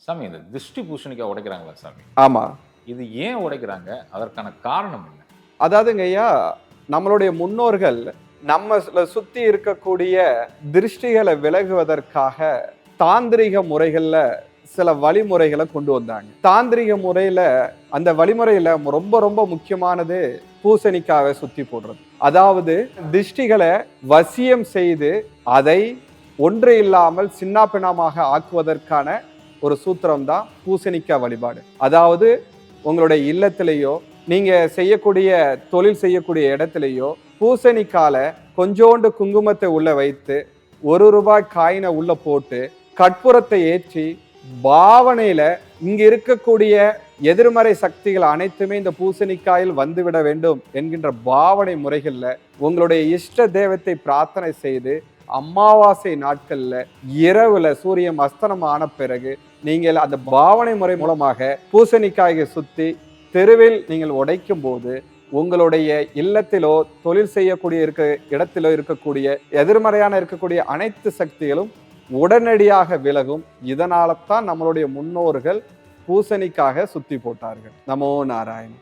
சாமி இந்த திருஷ்டி பூசணிக்காய் உடைக்கிறாங்களா சாமி? ஆமா. இது ஏன் உடைக்கிறாங்க? அதற்கான காரணம் என்ன? அதாவதுங்க ஐயா, நம்மளுடைய முன்னோர்கள் நம்மள சுத்தி இருக்கக்கூடிய திருஷ்டிகளை விலகுவதற்காக தாந்திரிக முறைகள்ல சில வழிமுறைகளை கொண்டு வந்தாங்க. தாந்திரிக முறையில அந்த வழிமுறையில ரொம்ப ரொம்ப முக்கியமானது பூசணிக்காவை சுத்தி போடுறது. அதாவது திருஷ்டிகளை வசியம் செய்து அதை ஒன்று இல்லாமல் சின்னாபின்னமாக ஆக்குவதற்கான ஒரு சூத்திரம் தான் பூசணிக்காய் வழிபாடு. அதாவது உங்களுடைய இல்லத்திலேயோ நீங்க செய்யக்கூடிய தொழில் செய்யக்கூடிய இடத்துலையோ பூசணிக்கால கொஞ்சோண்டு குங்குமத்தை உள்ள வைத்து ₹1 காயினை உள்ள போட்டு கற்பூரத்தை ஏற்றி பாவனையில இங்க இருக்கக்கூடிய எதிர்மறை சக்திகள் அனைத்துமே இந்த பூசணிக்காயில் வந்துவிட வேண்டும் என்கின்ற பாவனை முறைகள்ல உங்களுடைய இஷ்ட தெய்வத்தை பிரார்த்தனை செய்து அமாவாசை நாட்கள்ல இரவுல சூரியன் அஸ்தமனம் ஆன பிறகு நீங்கள் அந்த பாவனை முறை மூலமாக பூசணிக்காயை சுத்தி தெருவில் நீங்கள் உடைக்கும் போது உங்களுடைய இல்லத்திலோ தொழில் செய்யக்கூடிய இடத்திலோ இருக்கக்கூடிய எதிர்மறையான இருக்கக்கூடிய அனைத்து சக்திகளும் உடனடியாக விலகும். இதனால தான் நம்மளுடைய முன்னோர்கள் பூசணிக்காக சுத்தி போட்டார்கள். நமோ நாராயணன்.